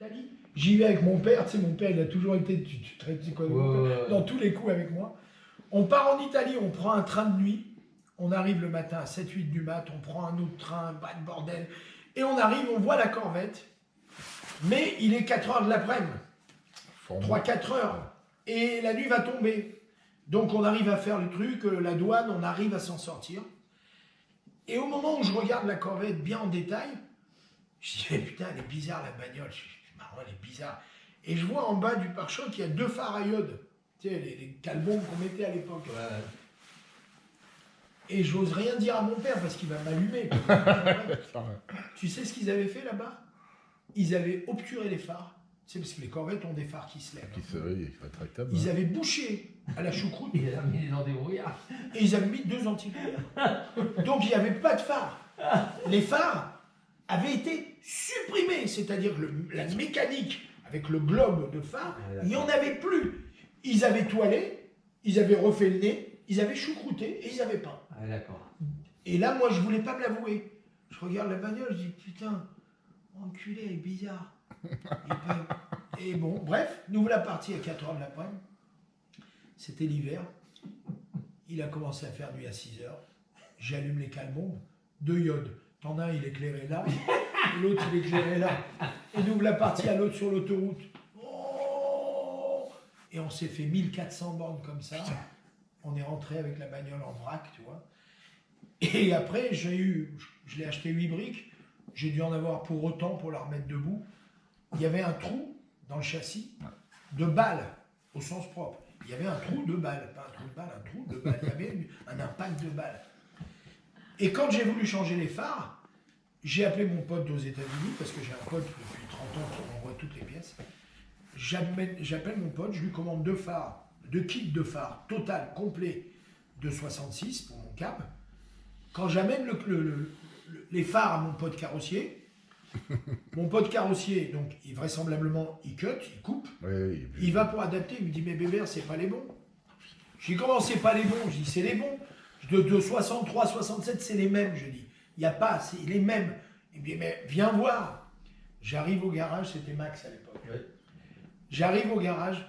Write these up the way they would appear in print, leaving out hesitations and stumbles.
Italie. J'y vais avec mon père, tu sais, mon père, il a toujours été, tu sais quoi, dans tous les coups avec moi. On part en Italie, on prend un train de nuit, on arrive le matin à 7-8 du mat, on prend un autre train, pas de bordel, et on arrive, on voit la corvette, mais il est 4h de l'après-midi, 3-4 heures, et la nuit va tomber. Donc on arrive à faire le truc, la douane, on arrive à s'en sortir. Et au moment où je regarde la corvette bien en détail, je dis, mais putain, elle est bizarre la bagnole, marrant, elle est bizarre. Et je vois en bas du pare-choc, il y a 2 phares à iode. Tu sais, les calbombes qu'on mettait à l'époque. Ouais. Et j'ose rien dire à mon père parce qu'il va m'allumer. Tu sais ce qu'ils avaient fait là-bas? Ils avaient obturé les phares. Tu sais, parce que les corvettes ont des phares qui se lèvent. Ils avaient bouché à la choucroute. Ils avaient mis des antibrouillards. Et ils avaient mis 2 antibrouillards. Donc il n'y avait pas de phare. Les phares avaient été supprimés. C'est-à-dire que la mécanique avec le globe de phare, il n'y en avait plus. Ils avaient toilé, ils avaient refait le nez, ils avaient choucrouté et ils avaient peint. Ah, d'accord. Et là, moi, je voulais pas me l'avouer. Je regarde la bagnole, je dis putain, enculé, elle est bizarre. Et bon, bref, nous voilà partis à 4h de l'après-midi. C'était l'hiver. Il a commencé à faire nuit à 6h. J'allume les calbombes, 2 iodes. T'en as un, il éclairait là, l'autre, il éclairait là. Et nous voilà partis à l'autre sur l'autoroute. Et on s'est fait 1400 bornes comme ça. Putain. On est rentré avec la bagnole en vrac, tu vois. Et après, je l'ai acheté 8 briques. J'ai dû en avoir pour autant pour la remettre debout. Il y avait un trou dans le châssis de balle, au sens propre. Il y avait un trou de balle, pas un trou de balle, un trou de balle. Il y avait un impact de balle. Et quand j'ai voulu changer les phares, j'ai appelé mon pote aux États-Unis, parce que j'ai un pote depuis 30 ans qui m'envoie toutes les pièces. J'appelle mon pote, je lui commande 2 phares, 2 kits de phares, total, complet, de 66 pour mon cab. Quand j'amène les phares à mon pote carrossier, mon pote carrossier, donc vraisemblablement, il cut, il coupe, oui, il va pour adapter, il me dit, mais Bébert, c'est pas les bons. Je dis, comment c'est pas les bons? Je dis, c'est les bons. De 63, 67, c'est les mêmes, je dis. Il n'y a pas, c'est les mêmes. Il me dit, mais viens voir. J'arrive au garage, c'était Max à l'époque. Oui. J'arrive au garage,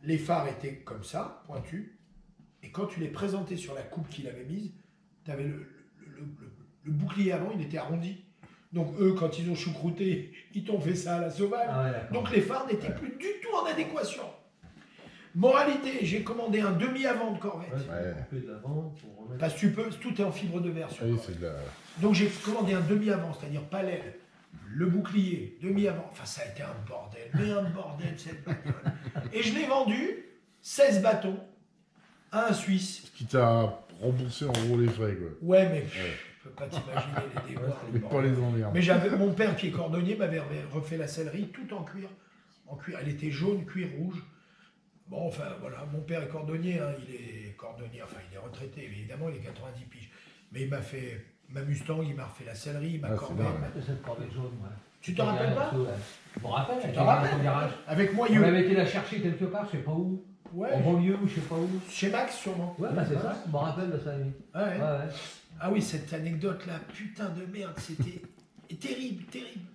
les phares étaient comme ça, pointus, et quand tu les présentais sur la coupe qu'il avait mise, tu avais le bouclier avant, il était arrondi. Donc eux, quand ils ont choucrouté, ils t'ont fait ça à la sauvage. Ah ouais, donc les phares n'étaient plus du tout en adéquation. Moralité, j'ai commandé un demi-avant de corvette. Parce que tu peux, tout est en fibre de verre sur Donc j'ai commandé un demi-avant, c'est-à-dire pas l'aile, le bouclier, demi-avant. Enfin, ça a été un bordel, mais un bordel cette bagnole. Et je l'ai vendu 16 bâtons à un Suisse. Ce qui t'a remboursé en gros les frais, quoi. Ouais, mais je peux pas t'imaginer les déboires. Mais pas les emmerdes. Mais j'avais mon père qui est cordonnier m'avait refait la sellerie tout en cuir. Elle était jaune, cuir rouge. Bon, enfin, voilà, mon père est cordonnier, hein, il est cordonnier, enfin, il est retraité, évidemment, il est 90 piges. Mais il m'a fait ma Mustang, il m'a refait la sellerie, il m'a cordé. Cette corvette jaune, ouais. Tu t'en rappelles pas? Je me rappelle, tu t'en rappelles garage. Avec moi, on avait été la chercher quelque part, je sais pas où. Ouais. En banlieue ou je sais pas où. Chez Max, sûrement. Ouais, bah c'est ça, je me rappelle de ça. Ouais. Ah oui, cette anecdote-là, putain de merde, c'était terrible,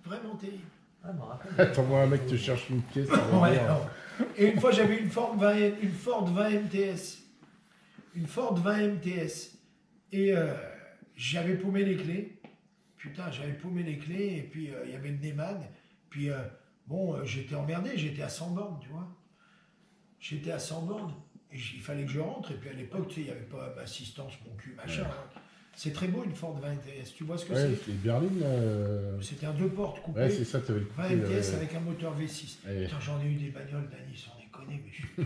vraiment terrible. Ah, je me rappelle. T'envoies un mec te cherche une pièce. Et une fois, j'avais une Ford 20 MTS. Une Ford 20 MTS. Et j'avais paumé les clés. Putain, j'avais paumé les clés. Et puis, il y avait le Neyman. Puis, j'étais emmerdé. J'étais à 100 bornes, tu vois. J'étais à 100 bornes. Et il fallait que je rentre. Et puis, à l'époque, tu sais, il n'y avait pas d'assistance, mon cul, machin. Ouais. Hein. C'est très beau, une Ford 20 MTS. Tu vois ce que c'est? C'est berline. C'était un 2 portes coupé. Ouais, c'est ça, tu avais le 20 MTS avec un moteur V6. Putain, j'en ai eu des bagnoles, Dany, sans déconner, mais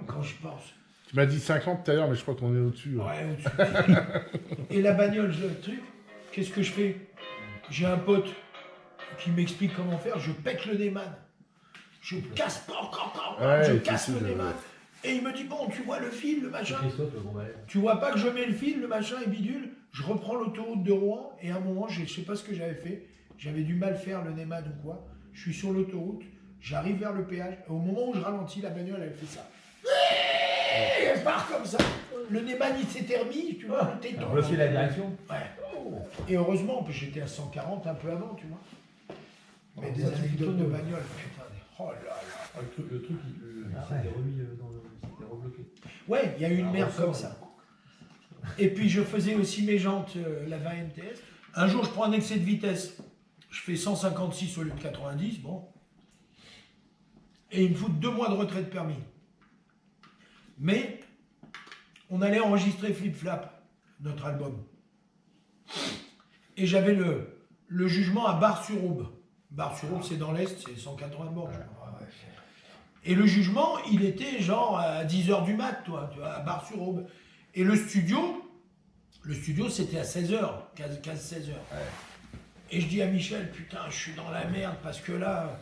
quand je pense. Tu m'as dit 50 tout à l'heure, mais je crois qu'on est au-dessus. Ouais, au-dessus. Et la bagnole, le truc, qu'est-ce que je fais? J'ai un pote qui m'explique comment faire, je pète le Neyman. Je casse, je casse le Neyman. Et il me dit, bon, tu vois le fil, le machin. Tu vois pas que je mets le fil, le machin et bidule. Je reprends l'autoroute de Rouen et à un moment, je sais pas ce que j'avais fait. J'avais du mal faire le Neyman ou quoi. Je suis sur l'autoroute, j'arrive vers le péage. Et au moment où je ralentis, la bagnole, elle fait ça. Et elle part comme ça. Le Neyman, il s'était remis, tu vois, le téton. On fait la direction. Ouais. Et heureusement, j'étais à 140 un peu avant, tu vois. Mais des anecdotes de bagnole, putain. Oh là là. Ah, le truc, C'était remis c'était rebloqué. Ouais, il y a eu une merde ressort, comme ça. Et puis je faisais aussi mes jantes, la 20 MTS. Un jour, je prends un excès de vitesse. Je fais 156 au lieu de 90, bon. Et ils me foutent 2 mois de retrait de permis. Mais on allait enregistrer Flip Flap, notre album. Et j'avais le jugement à Bar-sur-Aube. Bar-sur-Aube, c'est dans l'Est, c'est 180 bornes. je crois. Et le jugement, il était genre à 10h du mat, toi, tu vois, à Bar-sur-Aube. Et le studio c'était à 16h, 15-16h. Et je dis à Michel, putain, je suis dans la merde, parce que là,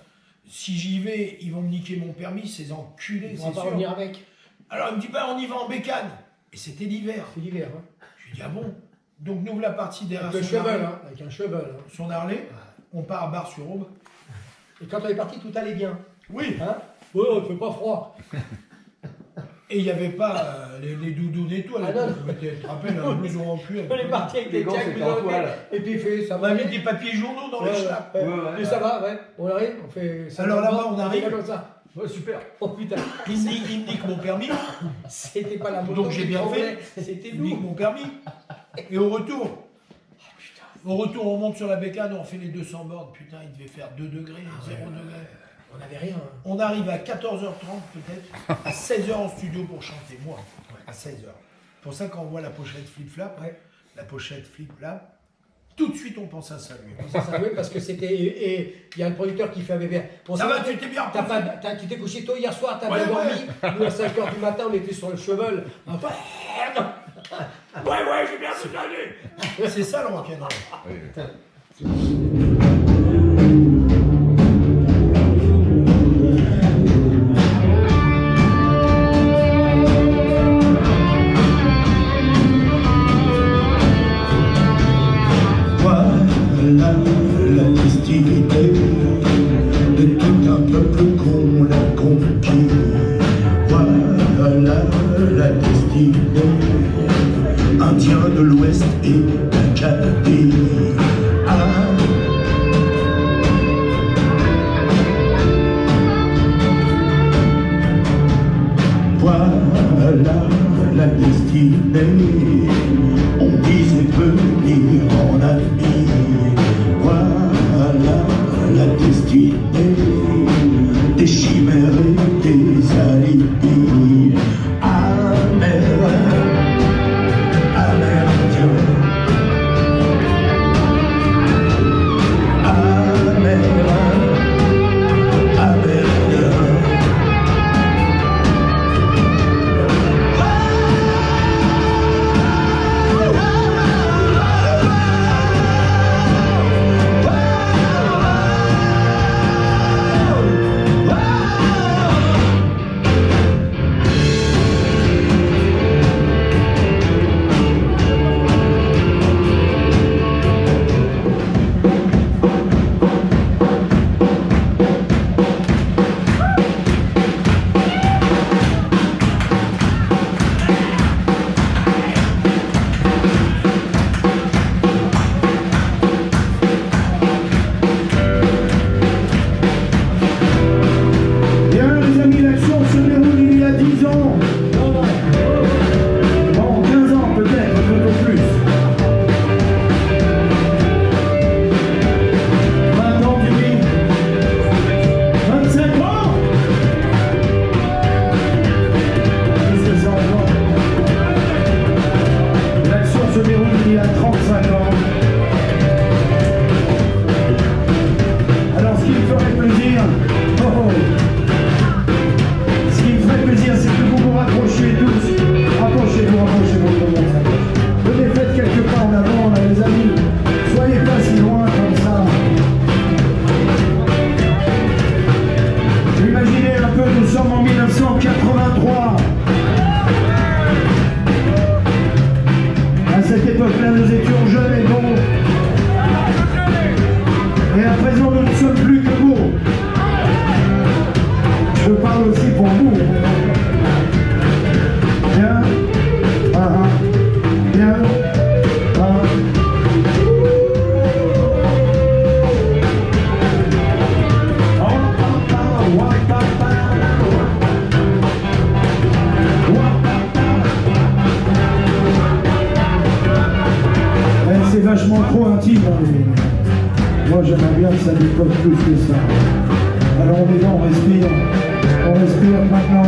si j'y vais, ils vont me niquer mon permis, ces enculés, Ils c'est vont pas sûr. revenir avec. Alors il me dit, bah on y va en bécane. Et c'était l'hiver. C'est l'hiver. Hein. Je lui dis, ah bon? Donc nous, la partie derrière Avec le son cheval, Harley, hein. Avec un cheval. Hein. son Harley, on part à Bar-sur-Aube. Et quand on est parti, tout allait bien. Oui. Hein, ouais, il fait pas froid. Et il n'y avait pas les doudounes et tout. Ah non, Tu te rappelles, un blouson en cuir. On est parti avec Les des gants, tchacs, c'était en toile. et puis il fait, ça On va. a mis des papiers journaux dans les Ouais, schlaps. ouais. Ouais, Et ça va, ouais. On arrive, on fait. Ça Alors va, là-bas, on arrive. fait comme ça. Ouais, super. Oh putain, Il me nique mon permis. c'était pas la moto. Donc j'ai qui bien tremblait, fait. C'était Il me nique nous. mon permis. Et au retour, on monte sur la bécane, on fait les 200 bornes. Putain, il devait faire 2 degrés, 0 degré. On n'avait rien. Hein. On arrive à 14h30 peut-être, à 16h en studio pour chanter, moi, à 16h. C'est pour ça quand on voit la pochette Flip Flap, Ouais. la pochette Flip Flap, tout de suite on pense à ça, lui. Ça jouait parce que c'était. Et il y a un producteur qui fait un bébé. Bon, Ça c'est va, vrai tu t'es bien T'as reposé. pas, tu t'es couché tôt hier soir, t'as Ouais, bien ouais. dormi. Nous, à 5h du matin, on était sur le cheval. Enfin, Ouais, j'ai bien tout. C'est ça le rock'n'roll. Voilà la festivité de tout un peuple qu'on a conquis. Voilà la destinée, Indiens de l'Ouest et d'Acadie. Voilà la destinée, on disait venir en ami. Voilà la destinée, des chimères et des alibis. Amérindien, amérindien. Bien les amis, l'action se déroule il y a 10 ans. Bon, 15 ans peut-être, tout au plus. 20 ans, tu dis 25 ans. Qu'est-ce que ça entend? L'action se déroule il y a 35 ans. Alors ce qui me ferait plaisir, ce qui me ferait plaisir, c'est que vous vous rapprochiez tous. Rapprochez-vous tout le monde s'approche. Venez, faites quelques pas en avant, là, les amis. Soyez pas si loin comme ça. Imaginez un peu, nous sommes en 1983. À cette époque-là, nous étions jeunes et vachement trop intime. Hein, moi j'aimerais bien que ça décolle plus que ça. Alors on est là, on respire. On respire maintenant.